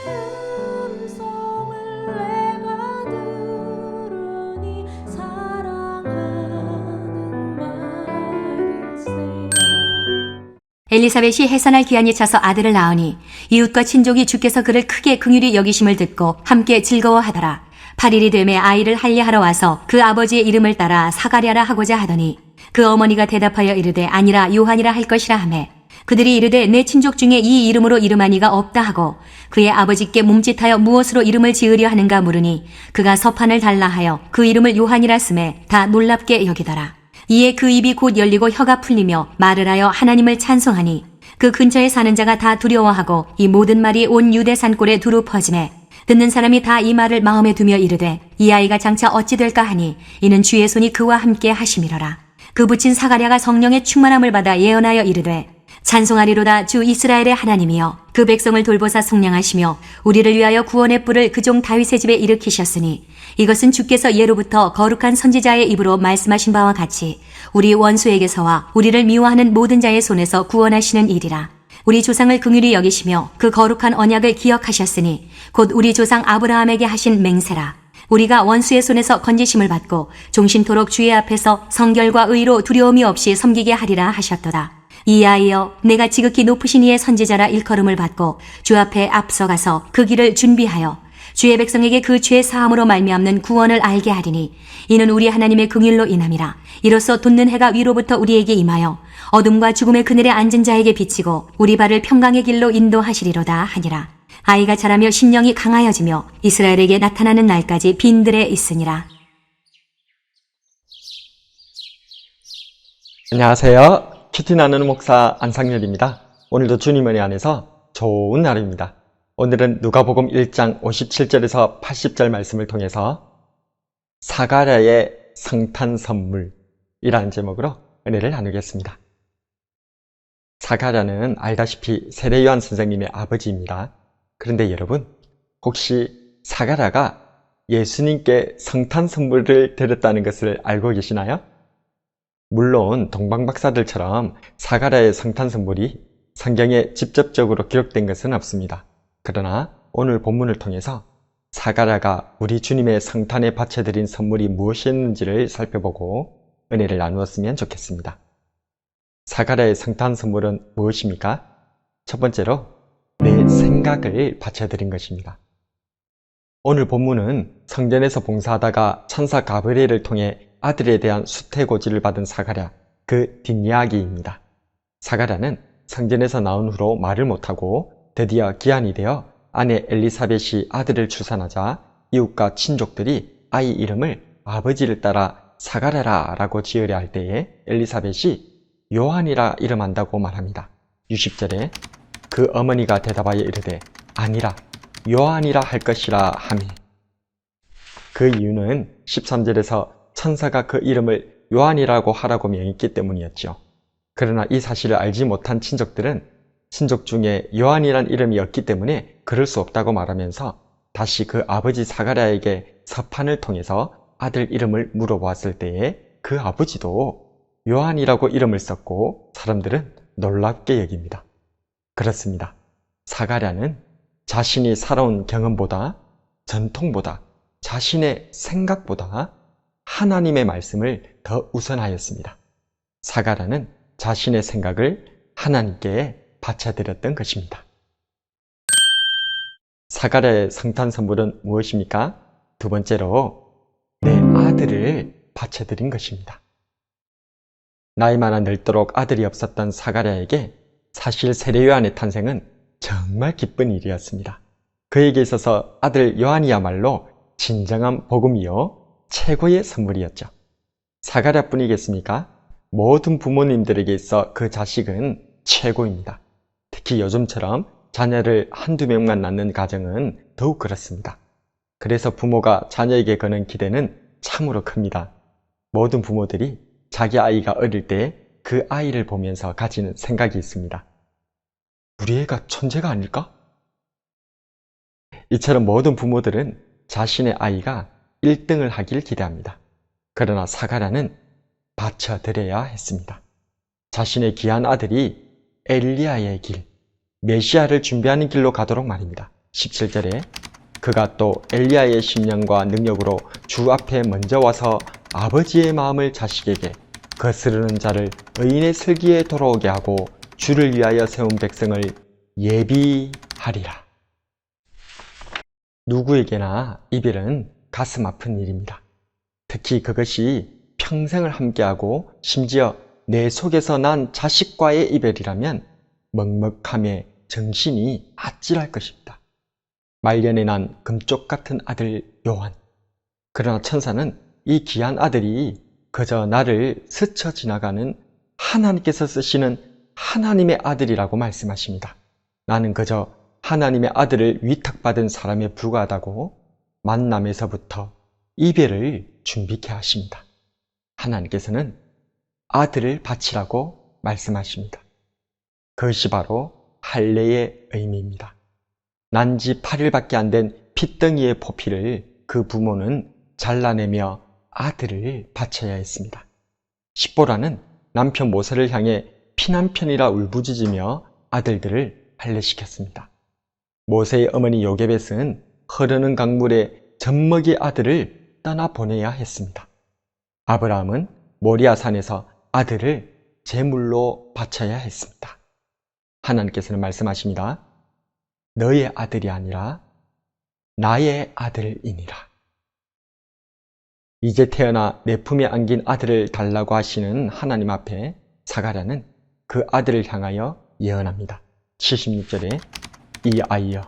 음성을 내가 들으니 사랑하는 말일세. 엘리사벳이 해산할 기한이 차서 아들을 낳으니 이웃과 친족이 주께서 그를 크게 긍휼히 여기심을 듣고 함께 즐거워하더라. 8일이 되매 아이를 할례하러 와서 그 아버지의 이름을 따라 사가랴라 하고자 하더니 그 어머니가 대답하여 이르되 아니라 요한이라 할 것이라 하매 그들이 이르되 내 친족 중에 이 이름으로 이름하니가 없다 하고 그의 아버지께 몸짓하여 무엇으로 이름을 지으려 하는가 물으니 그가 서판을 달라 하여 그 이름을 요한이라 쓰매 다 놀랍게 여기더라. 이에 그 입이 곧 열리고 혀가 풀리며 말을 하여 하나님을 찬송하니 그 근처에 사는 자가 다 두려워하고 이 모든 말이 온 유대 산골에 두루 퍼지매 듣는 사람이 다 이 말을 마음에 두며 이르되 이 아이가 장차 어찌 될까 하니 이는 주의 손이 그와 함께 하심이로라. 그 붙인 사가랴가 성령의 충만함을 받아 예언하여 이르되 찬송하리로다 주 이스라엘의 하나님이여 그 백성을 돌보사 속량하시며 우리를 위하여 구원의 뿔을 그 종 다윗의 집에 일으키셨으니 이것은 주께서 예로부터 거룩한 선지자의 입으로 말씀하신 바와 같이 우리 원수에게서와 우리를 미워하는 모든 자의 손에서 구원하시는 일이라. 우리 조상을 긍휼히 여기시며 그 거룩한 언약을 기억하셨으니 곧 우리 조상 아브라함에게 하신 맹세라. 우리가 원수의 손에서 건지심을 받고 종신토록 주의 앞에서 성결과 의로 두려움이 없이 섬기게 하리라 하셨도다. 이 아이여 내가 지극히 높으신 이의 선지자라 일컬음을 받고 주 앞에 앞서가서 그 길을 준비하여 주의 백성에게 그 죄 사함으로 말미암는 구원을 알게 하리니 이는 우리 하나님의 긍휼로 인함이라. 이로써 돋는 해가 위로부터 우리에게 임하여 어둠과 죽음의 그늘에 앉은 자에게 비치고 우리 발을 평강의 길로 인도하시리로다 하니라. 아이가 자라며 신령이 강하여지며 이스라엘에게 나타나는 날까지 빈들에 있으니라. 안녕하세요. 큐티 나누는 목사 안상렬입니다. 오늘도 주님 은혜 안에서 좋은 날입니다. 오늘은 누가복음 1장 57절에서 80절 말씀을 통해서 사가랴의 성탄 선물이라는 제목으로 은혜를 나누겠습니다. 사가랴는 알다시피 세례 요한 선생님의 아버지입니다. 그런데 여러분, 혹시 사가랴가 예수님께 성탄 선물을 드렸다는 것을 알고 계시나요? 물론 동방박사들처럼 사가랴의 성탄 선물이 성경에 직접적으로 기록된 것은 없습니다. 그러나 오늘 본문을 통해서 사가랴가 우리 주님의 성탄에 바쳐드린 선물이 무엇이었는지를 살펴보고 은혜를 나누었으면 좋겠습니다. 사가랴의 성탄 선물은 무엇입니까? 첫 번째로 내 생각을 바쳐드린 것입니다. 오늘 본문은 성전에서 봉사하다가 천사 가브리엘을 통해 아들에 대한 수태고지를 받은 사가랴, 그 뒷이야기입니다. 사가랴는 성전에서 나온 후로 말을 못하고 드디어 기한이 되어 아내 엘리사벳이 아들을 출산하자 이웃과 친족들이 아이 이름을 아버지를 따라 사가랴라 라고 지으려 할 때에 엘리사벳이 요한이라 이름한다고 말합니다. 60절에 그 어머니가 대답하여 이르되 아니라 요한이라 할 것이라 하며 그 이유는 13절에서 천사가 그 이름을 요한이라고 하라고 명했기 때문이었죠. 그러나 이 사실을 알지 못한 친족들은 친족 중에 요한이란 이름이 없기 때문에 그럴 수 없다고 말하면서 다시 그 아버지 사가랴에게 서판을 통해서 아들 이름을 물어보았을 때에 그 아버지도 요한이라고 이름을 썼고 사람들은 놀랍게 여깁니다. 그렇습니다. 사가랴는 자신이 살아온 경험보다 전통보다 자신의 생각보다 하나님의 말씀을 더 우선하였습니다. 사가랴는 자신의 생각을 하나님께 바쳐드렸던 것입니다. 사가랴의 성탄 선물은 무엇입니까? 두 번째로 내 아들을 바쳐드린 것입니다. 나이 많아 늙도록 아들이 없었던 사가랴에게 사실 세례 요한의 탄생은 정말 기쁜 일이었습니다. 그에게 있어서 아들 요한이야말로 진정한 복음이요 최고의 선물이었죠. 사가랴뿐이겠습니까? 모든 부모님들에게 있어 그 자식은 최고입니다. 특히 요즘처럼 자녀를 한두 명만 낳는 가정은 더욱 그렇습니다. 그래서 부모가 자녀에게 거는 기대는 참으로 큽니다. 모든 부모들이 자기 아이가 어릴 때 그 아이를 보면서 가지는 생각이 있습니다. 우리 애가 천재가 아닐까? 이처럼 모든 부모들은 자신의 아이가 1등을 하길 기대합니다. 그러나 사가랴는 바쳐드려야 했습니다. 자신의 귀한 아들이 엘리야의 길, 메시아를 준비하는 길로 가도록 말입니다. 17절에 그가 또 엘리야의 심령과 능력으로 주 앞에 먼저 와서 아버지의 마음을 자식에게 거스르는 자를 의인의 슬기에 돌아오게 하고 주를 위하여 세운 백성을 예비하리라. 누구에게나 이별은 가슴 아픈 일입니다. 특히 그것이 평생을 함께하고 심지어 내 속에서 난 자식과의 이별이라면 먹먹함에 정신이 아찔할 것입니다. 말년에 난 금쪽 같은 아들 요한. 그러나 천사는 이 귀한 아들이 그저 나를 스쳐 지나가는 하나님께서 쓰시는 하나님의 아들이라고 말씀하십니다. 나는 그저 하나님의 아들을 위탁받은 사람에 불과하다고 만남에서부터 이별을 준비케 하십니다. 하나님께서는 아들을 바치라고 말씀하십니다. 그것이 바로 할례의 의미입니다. 난지 8일밖에 안 된 핏덩이의 포피를 그 부모는 잘라내며 아들을 바쳐야 했습니다. 십보라는 남편 모세를 향해 피난편이라 울부짖으며 아들들을 할례시켰습니다. 모세의 어머니 요게벳은 흐르는 강물에 젖먹이 아들을 떠나보내야 했습니다. 아브라함은 모리아산에서 아들을 제물로 바쳐야 했습니다. 하나님께서는 말씀하십니다. 너의 아들이 아니라 나의 아들이니라. 이제 태어나 내 품에 안긴 아들을 달라고 하시는 하나님 앞에 사가랴는 그 아들을 향하여 예언합니다. 76절에 이 아이여,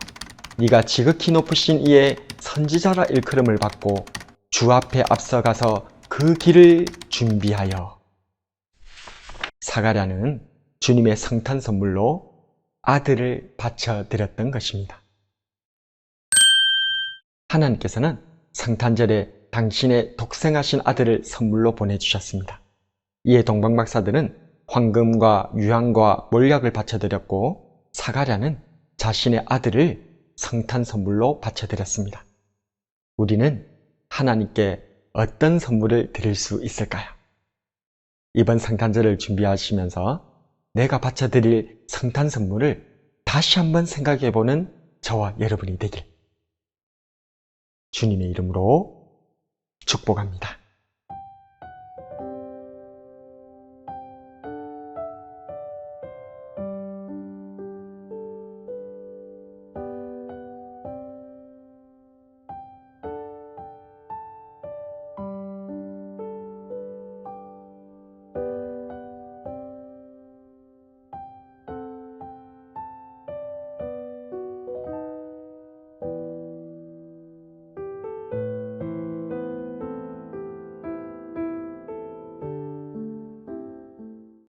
네가 지극히 높으신 이의 선지자라 일컬음을 받고 주 앞에 앞서가서 그 길을 준비하여. 사가랴는 주님의 성탄 선물로 아들을 바쳐드렸던 것입니다. 하나님께서는 성탄절에 당신의 독생하신 아들을 선물로 보내주셨습니다. 이에 동방박사들은 황금과 유향과 몰약을 바쳐드렸고 사가랴는 자신의 아들을 성탄 선물로 바쳐드렸습니다. 우리는 하나님께 어떤 선물을 드릴 수 있을까요? 이번 성탄절을 준비하시면서 내가 바쳐드릴 성탄 선물을 다시 한번 생각해보는 저와 여러분이 되길 주님의 이름으로 축복합니다.